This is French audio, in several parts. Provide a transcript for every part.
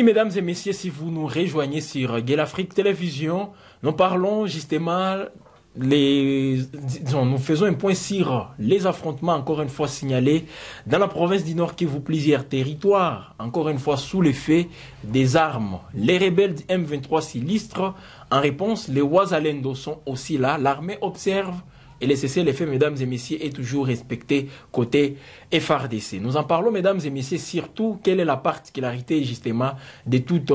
Mesdames et messieurs, si vous nous rejoignez sur Gueule Afrique Télévision, nous parlons justement, nous faisons un point sur les affrontements, encore une fois signalés, dans la province du Nord Kivu, plusieurs territoires, encore une fois sous l'effet des armes. Les rebelles du M23 s'illustrent. En réponse, les Wazalendo sont aussi là. L'armée observe. Et le cessez-le-feu, mesdames et messieurs, est toujours respecté côté FARDC. Nous en parlons, mesdames et messieurs, surtout quelle est la particularité justement de toutes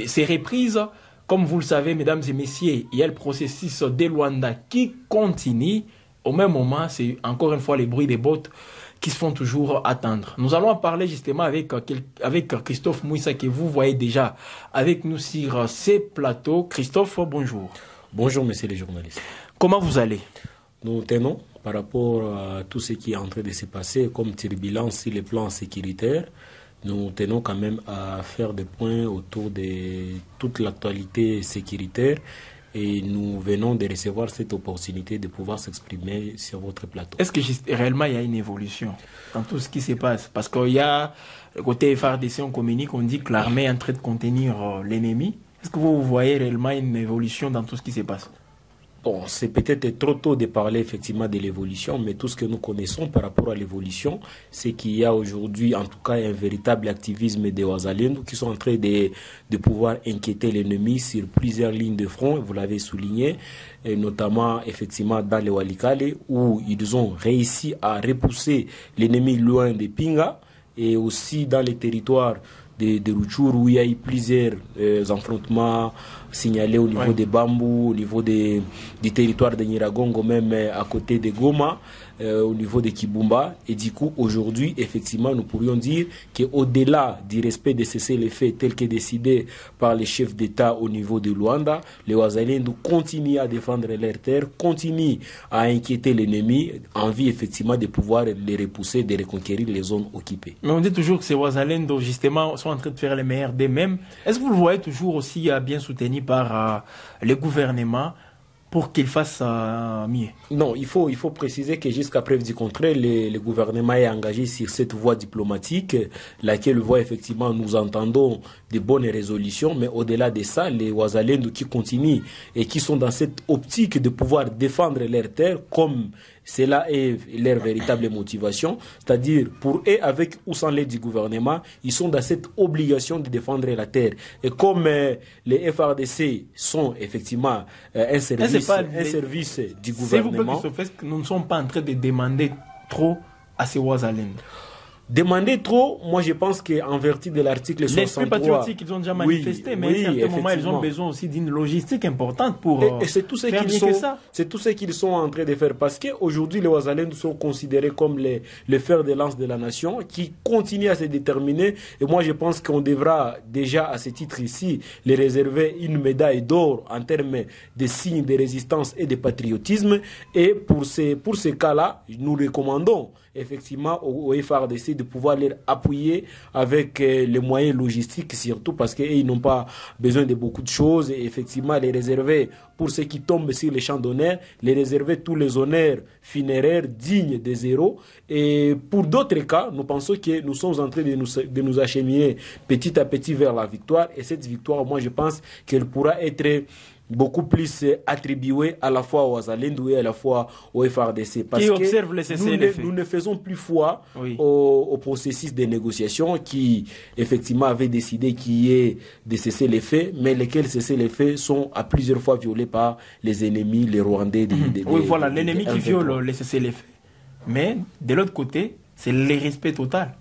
ces reprises. Comme vous le savez, mesdames et messieurs, il y a le processus de Luanda qui continue. Au même moment, c'est encore une fois les bruits des bottes qui se font toujours attendre. Nous allons en parler justement avec Christophe Mouissa, que vous voyez déjà avec nous sur ces plateaux. Christophe, bonjour. Bonjour, messieurs les journalistes. Comment vous allez? Nous tenons par rapport à tout ce qui est en train de se passer comme turbulence sur les plans sécuritaires. Nous tenons quand même à faire des points autour de toute l'actualité sécuritaire et nous venons de recevoir cette opportunité de pouvoir s'exprimer sur votre plateau. Est-ce que réellement il y a une évolution dans tout ce qui se passe? Parce qu'il y a le côté FARDC, on communique, on dit que l'armée est en train de contenir l'ennemi. Est-ce que vous voyez réellement une évolution dans tout ce qui se passe? Bon, c'est peut-être trop tôt de parler effectivement de l'évolution, mais tout ce que nous connaissons par rapport à l'évolution, c'est qu'il y a aujourd'hui en tout cas un véritable activisme des Wazalendo qui sont en train de pouvoir inquiéter l'ennemi sur plusieurs lignes de front, vous l'avez souligné, et notamment effectivement dans les Walikale où ils ont réussi à repousser l'ennemi loin de Pinga et aussi dans les territoires de Rutshuru où il y a eu plusieurs affrontements signalés au niveau des Bambous, au niveau du territoire de Nyiragongo, même à côté de Goma, au niveau de Kibumba. Et du coup, aujourd'hui, effectivement, nous pourrions dire qu'au-delà du respect de cessez-le-feu tel que décidé par les chefs d'État au niveau de Luanda, les Wazalendo continuent à défendre leurs terres, continuent à inquiéter l'ennemi, en vue effectivement de pouvoir les repousser, de reconquérir les zones occupées. Mais on dit toujours que ces Wazalendo, justement, sont en train de faire les meilleurs d'eux-mêmes. Est-ce que vous le voyez toujours aussi bien soutenu par le gouvernement pour qu'il fasse mieux? Non, il faut préciser que jusqu'à preuve du contraire, le gouvernement est engagé sur cette voie diplomatique, laquelle voie effectivement nous entendons de bonnes résolutions, mais au-delà de ça, les Wazalendo qui continuent et qui sont dans cette optique de pouvoir défendre leurs terres comme cela est leur véritable motivation, c'est-à-dire pour eux, avec ou sans l'aide du gouvernement, ils sont dans cette obligation de défendre la terre. Et comme les FARDC sont effectivement un service du gouvernement... C'est vous que nous ne sommes pas en train de demander trop à ces Wazalendo. Demander trop, moi je pense qu'en vertu de l'article 63... L'esprit patriotique, ils ont déjà manifesté, mais à un certain moment, ils ont besoin aussi d'une logistique importante pour et c'est tout ce faire mieux que ça. C'est tout ce qu'ils sont en train de faire. Parce qu'aujourd'hui, les Wazalendo sont considérés comme les fers de lance de la nation, qui continuent à se déterminer. Et moi je pense qu'on devra déjà, à ce titre ici, les réserver une médaille d'or en termes de signes de résistance et de patriotisme. Et pour ces cas-là, nous recommandons effectivement au FARDC de pouvoir les appuyer avec les moyens logistiques surtout parce qu'ils n'ont pas besoin de beaucoup de choses et effectivement les réserver pour ceux qui tombent sur les champs d'honneur, les réserver tous les honneurs funéraires dignes des héros et pour d'autres cas, nous pensons que nous sommes en train de nous acheminer petit à petit vers la victoire et cette victoire, moi je pense qu'elle pourra être beaucoup plus attribué à la fois aux Wazalendo et à la fois au FARDC. Parce que nous ne faisons plus foi au processus de négociation qui, effectivement, avait décidé qu'il y ait des cessez-les-feux, mais lesquels cessez-les-feux sont à plusieurs fois violés par les ennemis, les Rwandais. Oui, voilà, l'ennemi qui viole les cessez-les-feux. Mais, de l'autre côté, c'est le respect total.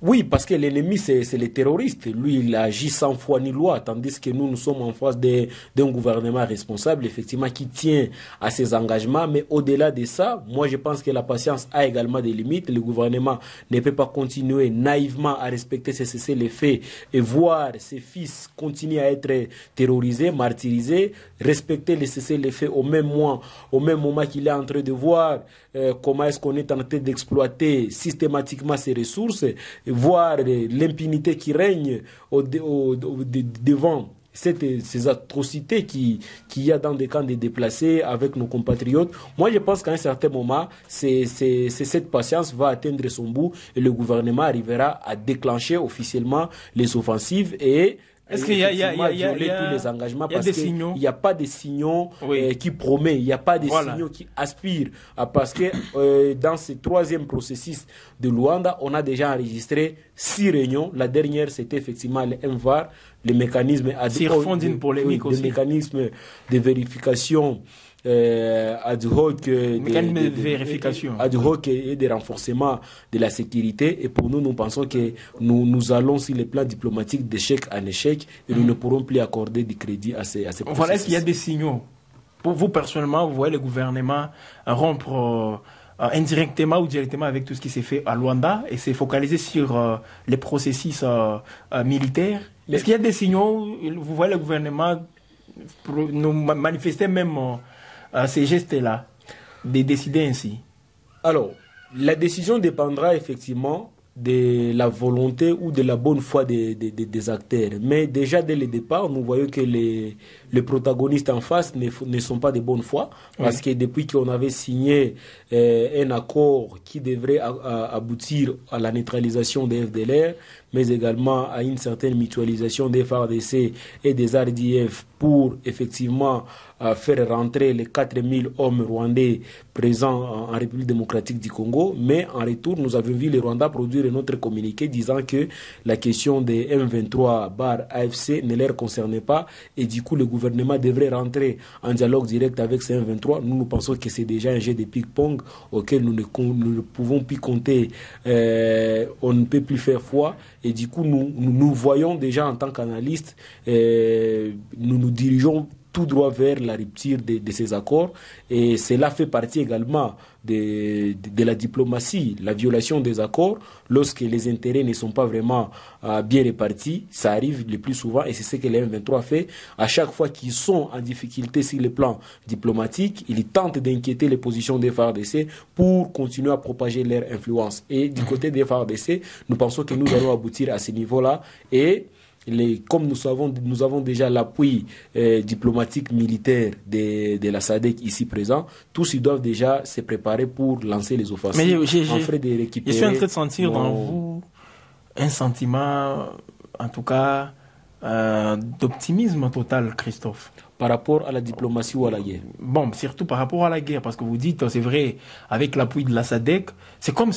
Oui, parce que l'ennemi, c'est les terroristes. Lui, il agit sans foi ni loi, tandis que nous sommes en face d'un gouvernement responsable, effectivement, qui tient à ses engagements. Mais au-delà de ça, moi, je pense que la patience a également des limites. Le gouvernement ne peut pas continuer naïvement à respecter ces cessez-les-feux et voir ses fils continuer à être terrorisés, martyrisés, respecter les cessez-les-feux au même moment qu'il est en train de voir comment est-ce qu'on est en train d'exploiter systématiquement ses ressources, voir l'impunité qui règne devant ces atrocités qu'il y a dans des camps de déplacés avec nos compatriotes. Moi, je pense qu'à un certain moment, cette patience va atteindre son bout et le gouvernement arrivera à déclencher officiellement les offensives et est-ce qu'il y a tous les engagements parce qu'il n'y a pas de signaux qui promettent, il n'y a pas de signaux qui aspirent parce que dans ce troisième processus de Luanda, on a déjà enregistré 6 réunions. La dernière, c'était effectivement le MVAR, le mécanisme le mécanisme de vérification ad hoc, de vérification ad hoc et de renforcement de la sécurité. Et pour nous, nous pensons que nous allons sur les plans diplomatiques d'échec en échec et nous ne pourrons plus accorder du crédit à ces processus. Voilà, est-ce qu'il y a des signaux? Pour vous, personnellement, vous voyez le gouvernement rompre indirectement ou directement avec tout ce qui s'est fait à Luanda et s'est focalisé sur les processus militaires? Est-ce qu'il y a des signaux? Vous voyez le gouvernement nous manifester même ces gestes-là, de décider ainsi? Alors, la décision dépendra effectivement de la volonté ou de la bonne foi des acteurs. Mais déjà, dès le départ, nous voyons que les protagonistes en face ne sont pas de bonne foi. Parce que depuis qu'on avait signé un accord qui devrait aboutir à la neutralisation des FDLR, mais également à une certaine mutualisation des FARDC et des RDF pour effectivement faire rentrer les 4000 hommes rwandais présents en République démocratique du Congo. Mais en retour, nous avions vu les Rwandais produire un autre communiqué disant que la question des M23/AFC ne les concernait pas et du coup le gouvernement devrait rentrer en dialogue direct avec ces M23. Nous pensons que c'est déjà un jeu de ping-pong auquel nous ne pouvons plus compter, on ne peut plus faire foi. Et du coup, nous voyons déjà en tant qu'analystes, nous nous dirigeons tout droit vers la rupture de ces accords. Et cela fait partie également de la diplomatie, la violation des accords. Lorsque les intérêts ne sont pas vraiment bien répartis, ça arrive le plus souvent et c'est ce que les M23 fait. À chaque fois qu'ils sont en difficulté sur le plan diplomatique, ils tentent d'inquiéter les positions des FARDC pour continuer à propager leur influence. Et du côté des FARDC, nous pensons que nous allons aboutir à ce niveau-là et comme nous avons déjà l'appui diplomatique militaire de la SADC ici présent, tous ils doivent déjà se préparer pour lancer les offensives. Mais je suis en train de sentir dans vous un sentiment, en tout cas, d'optimisme total, Christophe. Par rapport à la diplomatie ou à la guerre? Bon, surtout par rapport à la guerre, parce que vous dites, c'est vrai, avec l'appui de la SADC, c'est comme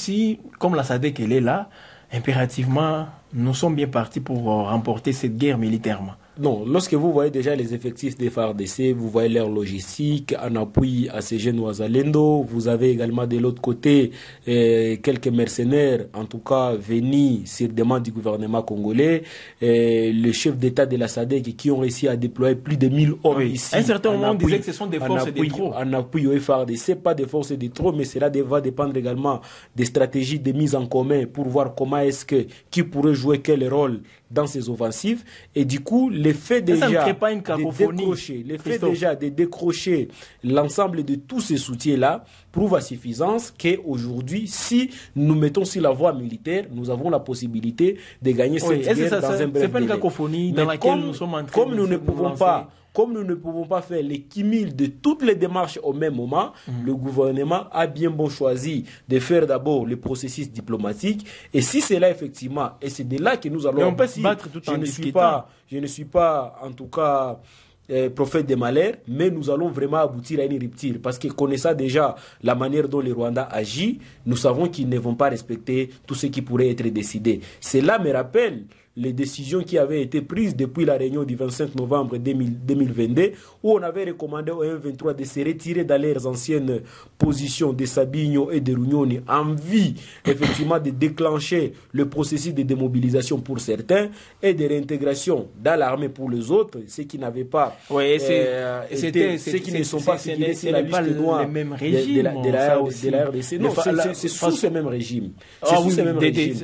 la SADC elle est là, impérativement, nous sommes bien partis pour remporter cette guerre militairement. Non, lorsque vous voyez déjà les effectifs des FARDC, vous voyez leur logistique en appui à ces jeunes Ouazalendo, vous avez également de l'autre côté quelques mercenaires, en tout cas venus sur demande du gouvernement congolais, le chef d'État de la SADC qui ont réussi à déployer plus de 1000 hommes ici. À un certain moment, on disait que ce sont des forces de trop. En appui au FARDC, pas des forces de trop, mais cela va dépendre également des stratégies de mise en commun pour voir comment est-ce que, qui pourrait jouer quel rôle dans ces offensives. Et du coup, l'effet déjà de décrocher l'ensemble de tous ces soutiens-là prouve à suffisance qu'aujourd'hui, si nous mettons sur la voie militaire, nous avons la possibilité de gagner cette guerre dans un bref délai. C'est pas une cacophonie dans laquelle nous sommes en train comme nous ne pouvons pas Comme nous ne pouvons pas faire les cumuls de toutes les démarches au même moment, le gouvernement a bien bon choisi de faire d'abord le processus diplomatique. Et si c'est là effectivement, et c'est de là que nous allons... Mais on peut se battre tout en discutant. Je ne suis pas, en tout cas... prophète des malheurs, mais nous allons vraiment aboutir à une rupture parce que connaissant déjà la manière dont les Rwandais agissent, nous savons qu'ils ne vont pas respecter tout ce qui pourrait être décidé. Cela me rappelle les décisions qui avaient été prises depuis la réunion du 25 novembre 2022 où on avait recommandé au M23 de se retirer dans leurs anciennes positions de Sabinho et de Runyoni en vue effectivement de déclencher le processus de démobilisation pour certains et de réintégration dans l'armée pour les autres, ceux qui n'avaient pas ceux qui ne sont pas figurés sur la liste noire de la RDC. Non, c'est sous ce même régime. C'est sous ce même régime.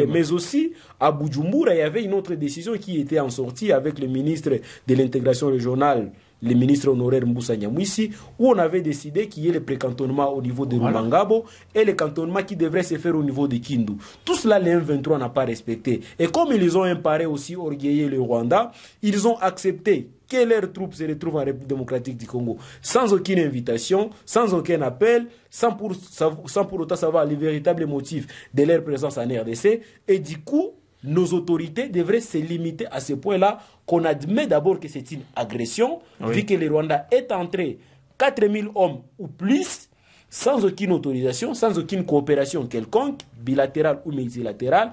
Mais aussi aussi, à Bujumbura, il y avait une autre décision qui était en sortie avec le ministre de l'intégration régionale, le ministre honoraire Moussa Nyamwisi, où on avait décidé qu'il y ait le précantonnement au niveau de Rumangabo et le cantonnement qui devrait se faire au niveau de Kindu. Tout cela, les M23 n'a pas respecté. Et comme ils ont un paré aussi orgueillé le Rwanda, ils ont accepté que leurs troupes se retrouvent en République démocratique du Congo sans aucune invitation, sans aucun appel, sans pour autant savoir les véritables motifs de leur présence en RDC. Et du coup, nos autorités devraient se limiter à ce point-là, qu'on admet d'abord que c'est une agression, vu que le Rwanda est entré 4000 hommes ou plus, sans aucune autorisation, sans aucune coopération quelconque, bilatérale ou multilatérale.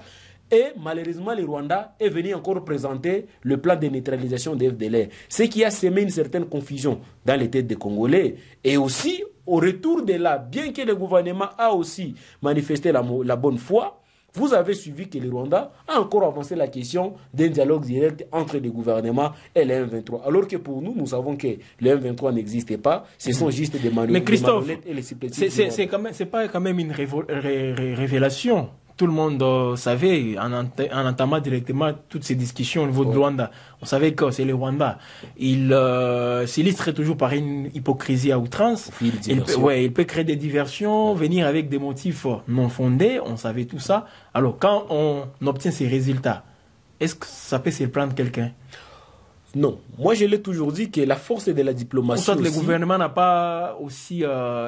Et malheureusement, le Rwanda est venu encore présenter le plan de neutralisation des FDLR, ce qui a semé une certaine confusion dans les têtes des Congolais. Et aussi, au retour de là, bien que le gouvernement a aussi manifesté la bonne foi, vous avez suivi que le Rwanda a encore avancé la question d'un dialogue direct entre le gouvernement et le M23. Alors que pour nous, nous savons que le M23 n'existe pas. Ce sont juste des marionnettes et les supplétifs. C'est pas quand même une révélation. Tout le monde savait, en entamant directement toutes ces discussions au niveau de Rwanda, on savait que c'est le Rwanda. Il s'illustre toujours par une hypocrisie à outrance. Il peut créer des diversions, venir avec des motifs non fondés, on savait tout ça. Alors, quand on obtient ces résultats, est-ce que ça peut se prendre quelqu'un? Non, moi je l'ai toujours dit que la force de la diplomatie. Soit le gouvernement n'a pas aussi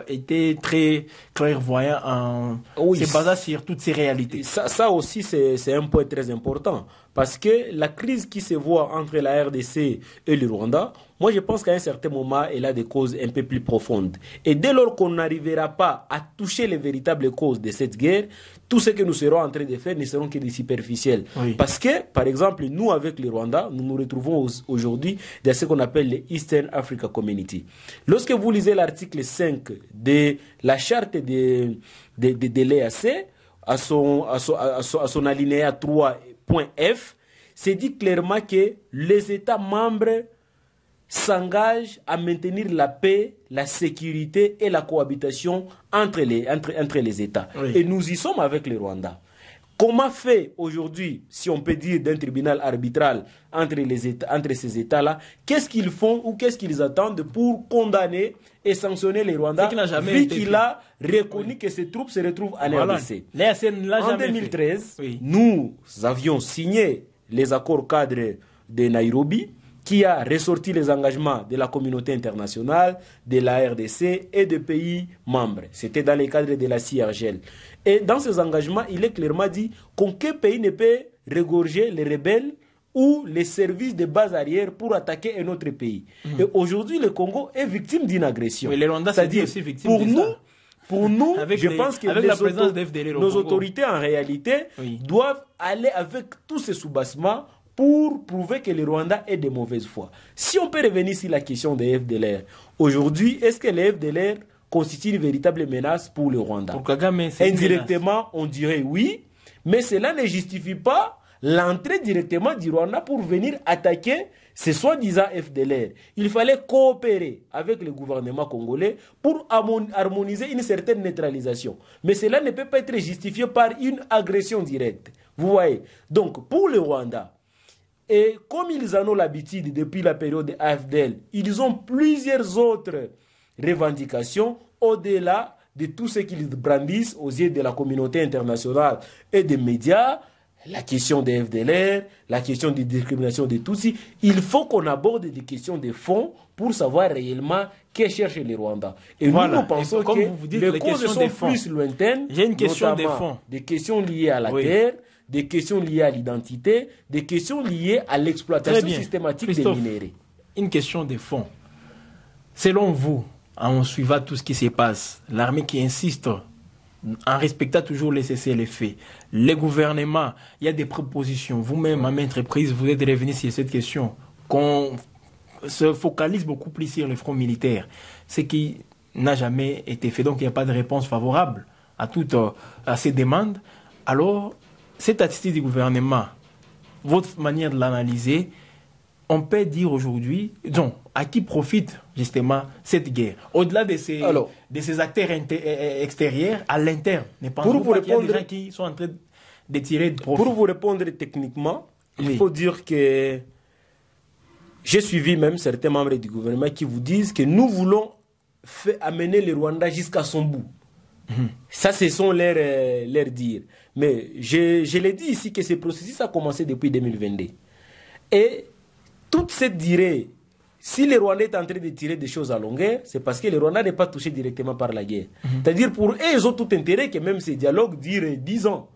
été très clairvoyant en se basant sur toutes ces réalités. Ça aussi c'est un point très important. Parce que la crise qui se voit entre la RDC et le Rwanda, moi je pense qu'à un certain moment, elle a des causes un peu plus profondes. Et dès lors qu'on n'arrivera pas à toucher les véritables causes de cette guerre, tout ce que nous serons en train de faire ne seront que des superficiels. Parce que, par exemple, nous avec le Rwanda, nous nous retrouvons aujourd'hui dans ce qu'on appelle les Eastern Africa Community. Lorsque vous lisez l'article 5 de la charte de l'EAC, à son alinéa 3.f, c'est dit clairement que les États membres s'engagent à maintenir la paix, la sécurité et la cohabitation entre les États. Et nous y sommes avec le Rwanda. Comment fait aujourd'hui, si on peut dire, d'un tribunal arbitral entre ces États-là, qu'est-ce qu'ils font ou qu'est-ce qu'ils attendent pour condamner et sanctionner les Rwandais, vu qu'il a reconnu que ces troupes se retrouvent en RDC. En 2013, nous avions signé les accords cadres de Nairobi, qui a ressorti les engagements de la communauté internationale, de la RDC et de pays membres. C'était dans le cadre de la CIRGL. Et dans ces engagements, il est clairement dit qu'aucun pays ne peut regorger les rebelles ou les services de base arrière pour attaquer un autre pays. Et aujourd'hui, le Congo est victime d'une agression. Mais les Rwandais sont aussi victimes pour nous, je pense que nos autorités, en réalité, doivent aller avec tous ces soubassements pour prouver que le Rwanda est de mauvaise foi. Si on peut revenir sur la question des FDLR, aujourd'hui, est-ce que les FDLR constituent une véritable menace pour le Rwanda? Pour Kagame, indirectement, on dirait oui, mais cela ne justifie pas l'entrée directement du Rwanda pour venir attaquer ces soi-disant FDLR. Il fallait coopérer avec le gouvernement congolais pour harmoniser une certaine neutralisation. Mais cela ne peut pas être justifié par une agression directe. Vous voyez? Donc, pour le Rwanda, et comme ils en ont l'habitude depuis la période de AFDL, ils ont plusieurs autres revendications au-delà de tout ce qu'ils brandissent aux yeux de la communauté internationale et des médias. La question des FDLR, la question des discriminations des Tutsis. Il faut qu'on aborde des questions de fond pour savoir réellement que cherche les Rwandais. Et nous pensons que les causes sont plus lointaines. J'ai une question de fond. Des questions liées à la terre, des questions liées à l'identité, des questions liées à l'exploitation systématique des minéraux. Une question de fond. Selon vous, en suivant tout ce qui se passe, l'armée qui insiste en respectant toujours les cessez-le-feu, les gouvernements, il y a des propositions. Vous-même, à maintes reprises, vous êtes revenu sur cette question, qu'on se focalise beaucoup plus sur le front militaire, ce qui n'a jamais été fait. Donc, il n'y a pas de réponse favorable à ces demandes. Alors, cette attitude du gouvernement, votre manière de l'analyser, on peut dire aujourd'hui, donc, à qui profite justement cette guerre? Au-delà de ces acteurs extérieurs, à l'interne. Ne pensez-vous pas qu'il y a des gens qui sont en train de tirer de profit. Pour vous répondre techniquement, il faut dire que j'ai suivi même certains membres du gouvernement qui vous disent que nous voulons amener le Rwanda jusqu'à son bout. Ça, ce sont leurs dires. Mais je l'ai dit ici que ce processus a commencé depuis 2022. Et toute cette durée, si le Rwanda est en train de tirer des choses à longueur, c'est parce que le Rwanda n'est pas touché directement par la guerre. C'est-à-dire pour eux, ils ont tout intérêt que même ces dialogues durent 10 ans.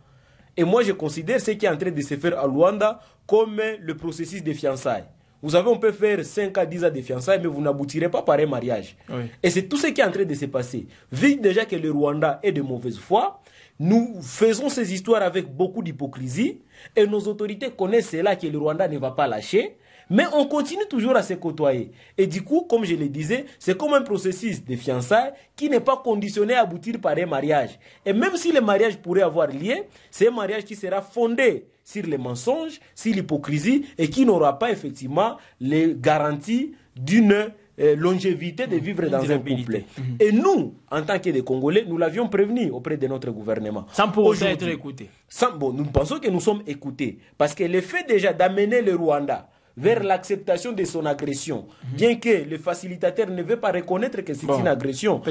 Et moi, je considère ce qui est en train de se faire à Luanda comme le processus de fiançailles. Vous savez, on peut faire 5 à 10 ans de fiançailles, mais vous n'aboutirez pas par un mariage. Oui. Et c'est tout ce qui est en train de se passer. Vu déjà que le Rwanda est de mauvaise foi, nous faisons ces histoires avec beaucoup d'hypocrisie, et nos autorités connaissent cela que le Rwanda ne va pas lâcher, mais on continue toujours à se côtoyer. Et du coup, comme je le disais, c'est comme un processus de fiançailles qui n'est pas conditionné à aboutir par un mariage. Et même si le mariage pourrait avoir lieu, c'est un mariage qui sera fondé sur les mensonges, sur l'hypocrisie, et qui n'aura pas effectivement les garanties d'une longévité de vivre dans un couple. Et nous, en tant que des Congolais, nous l'avions prévenu auprès de notre gouvernement. Sans pour autant être écoutés. Bon, nous pensons que nous sommes écoutés. Parce que le fait déjà d'amener le Rwanda vers l'acceptation de son agression, bien que le facilitateur ne veut pas reconnaître que c'est une agression,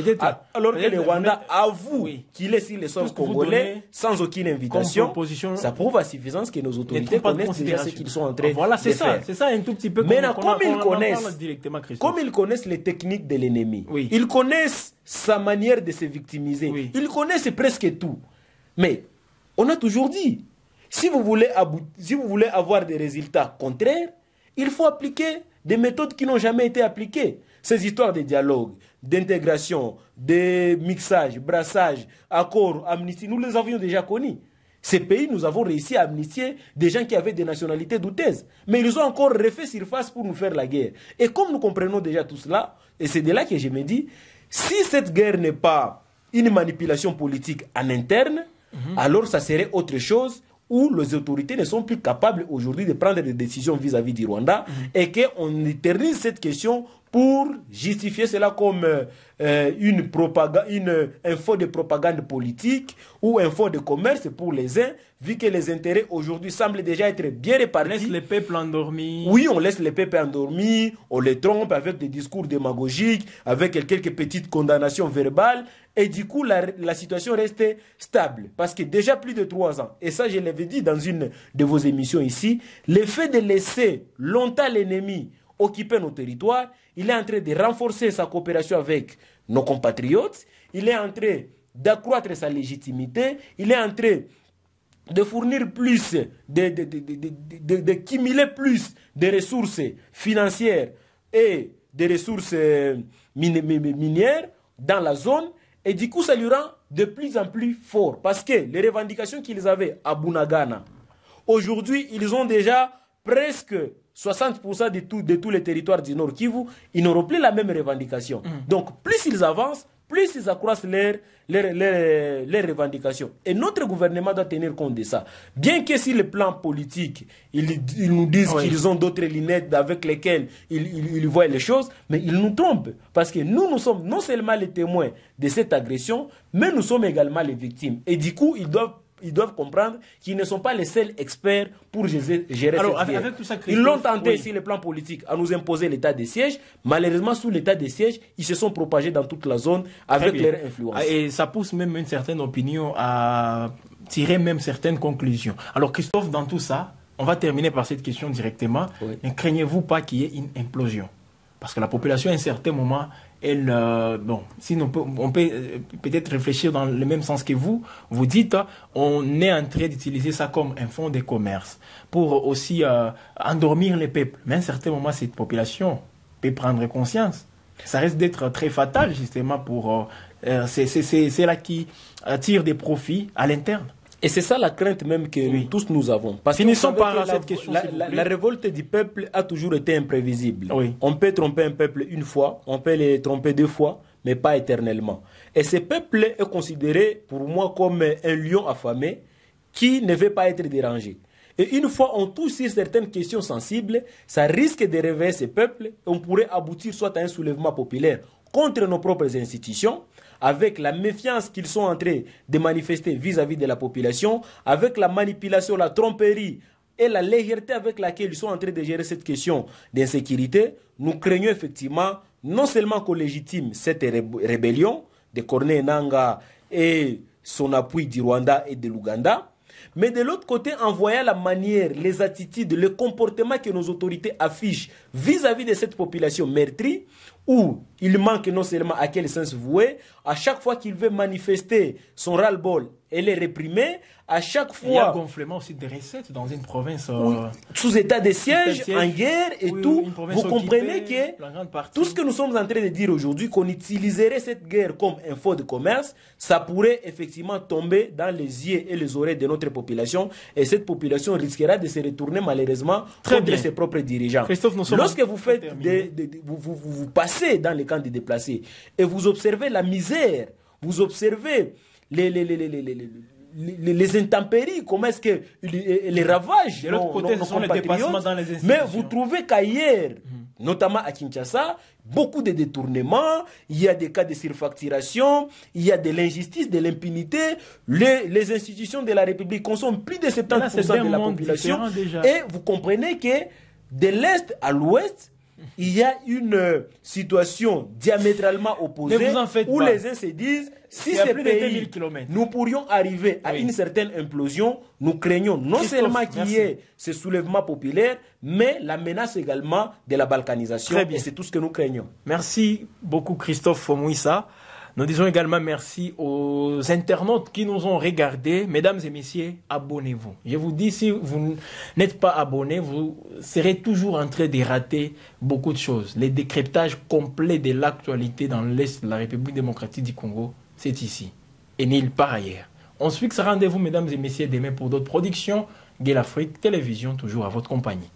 alors que le Rwanda avoue qu'il est sur les sols congolais sans aucune invitation, ça prouve à suffisance que nos autorités connaissent déjà ce qu'ils sont en train de faire. C'est ça un tout petit peu. Maintenant, comme ils connaissent les techniques de l'ennemi, ils connaissent sa manière de se victimiser, ils connaissent presque tout. Mais on a toujours dit, si vous voulez avoir des résultats contraires, il faut appliquer des méthodes qui n'ont jamais été appliquées. Ces histoires de dialogue, d'intégration, de mixage, brassage, accord, amnistie, nous les avions déjà connus. Ces pays, nous avons réussi à amnistier des gens qui avaient des nationalités douteuses. Mais ils ont encore refait surface pour nous faire la guerre. Et comme nous comprenons déjà tout cela, et c'est de là que je me dis, si cette guerre n'est pas une manipulation politique en interne, alors ça serait autre chose, où les autorités ne sont plus capables aujourd'hui de prendre des décisions vis-à-vis du Rwanda et qu'on éternise cette question pour justifier cela comme un fond de propagande politique ou un fond de commerce pour les uns, vu que les intérêts aujourd'hui semblent déjà être bien répartis. On laisse les peuples endormis. Oui, on laisse les peuples endormis, on les trompe avec des discours démagogiques, avec quelques petites condamnations verbales, et du coup la situation reste stable. Parce que déjà plus de 3 ans, et ça je l'avais dit dans une de vos émissions ici, le fait de laisser longtemps l'ennemi occuper nos territoires, il est en train de renforcer sa coopération avec nos compatriotes, il est en train d'accroître sa légitimité, il est en train de fournir plus, de cumuler plus de ressources financières et de ressources minières dans la zone, et du coup ça lui rend de plus en plus fort, parce que les revendications qu'ils avaient à Bunagana, aujourd'hui ils ont déjà presque 60% de tous les territoires du Nord Kivu, ils n'auront plus la même revendication. Donc, plus ils avancent, plus ils accroissent leurs revendications. Et notre gouvernement doit tenir compte de ça. Bien que sur le plan politique, ils nous disent qu'ils ont d'autres lunettes avec lesquelles ils voient les choses, mais ils nous trompent. Parce que nous sommes non seulement les témoins de cette agression, mais nous sommes également les victimes. Et du coup, ils doivent comprendre qu'ils ne sont pas les seuls experts pour gérer cette guerre. Ils l'ont tenté sur le plan politique à nous imposer l'état de siège. Malheureusement, sous l'état de siège, ils se sont propagés dans toute la zone avec leur influence. Et ça pousse même une certaine opinion à tirer même certaines conclusions. Alors Christophe, dans tout ça, on va terminer par cette question directement. Ne craignez-vous pas qu'il y ait une implosion? Parce que la population, à un certain moment, on peut peut-être réfléchir dans le même sens que vous. Vous dites, on est en train d'utiliser ça comme un fonds de commerce pour aussi endormir les peuples. Mais à un certain moment, cette population peut prendre conscience. Ça risque d'être très fatal, justement, pour c'est là qui tire des profits à l'interne. Et c'est ça la crainte même que tous nous avons. Parce Finissons par cette question. La révolte du peuple a toujours été imprévisible. On peut tromper un peuple une fois, on peut les tromper 2 fois, mais pas éternellement. Et ce peuple est considéré pour moi comme un lion affamé qui ne veut pas être dérangé. Et une fois on touche sur certaines questions sensibles, ça risque de réveiller ce peuple et on pourrait aboutir soit à un soulèvement populaire contre nos propres institutions, avec la méfiance qu'ils sont en train de manifester vis-à-vis de la population, avec la manipulation, la tromperie et la légèreté avec laquelle ils sont en train de gérer cette question d'insécurité, nous craignons effectivement non seulement qu'on légitime cette rébellion de Corneille Nangaa et son appui du Rwanda et de l'Ouganda, mais de l'autre côté, en voyant la manière, les attitudes, le comportement que nos autorités affichent vis-à-vis de cette population meurtrie, où il manque non seulement à quel sens vouer, à chaque fois qu'il veut manifester son ras-le-bol et les réprimer, à chaque fois... Il y a un gonflement aussi des recettes dans une province... sous état de siège, en guerre et tout. Vous comprenez que tout ce que nous sommes en train de dire aujourd'hui, qu'on utiliserait cette guerre comme un faux de commerce, ça pourrait effectivement tomber dans les yeux et les oreilles de notre population. Et cette population risquera de se retourner malheureusement contre ses propres dirigeants. Christophe, lorsque vous faites vous passez dans les camps des déplacés et vous observez la misère, vous observez les intempéries, comment est-ce que les ravages de l'autre côté, ce sont les dépassements dans les institutions. Mais vous trouvez qu'ailleurs, notamment à Kinshasa, beaucoup de détournements, il y a des cas de surfacturation, il y a de l'injustice, de l'impunité. Les institutions de la République consomment plus de 70% de la population. Et vous comprenez que de l'Est à l'Ouest, il y a une situation diamétralement opposée où les uns se disent si ces pays, nous pourrions arriver à une certaine implosion, nous craignons non seulement qu'il y ait ce soulèvement populaire, mais la menace également de la balkanisation. Et c'est tout ce que nous craignons. Merci beaucoup Christophe Fomouissa. Nous disons également merci aux internautes qui nous ont regardés. Mesdames et messieurs, abonnez-vous. Je vous dis, si vous n'êtes pas abonné, vous serez toujours en train de rater beaucoup de choses. Les décryptages complets de l'actualité dans l'Est de la République démocratique du Congo, c'est ici. Et nulle part ailleurs. On se fixe rendez-vous, mesdames et messieurs, demain pour d'autres productions. Gay l'Afrique Télévision, toujours à votre compagnie.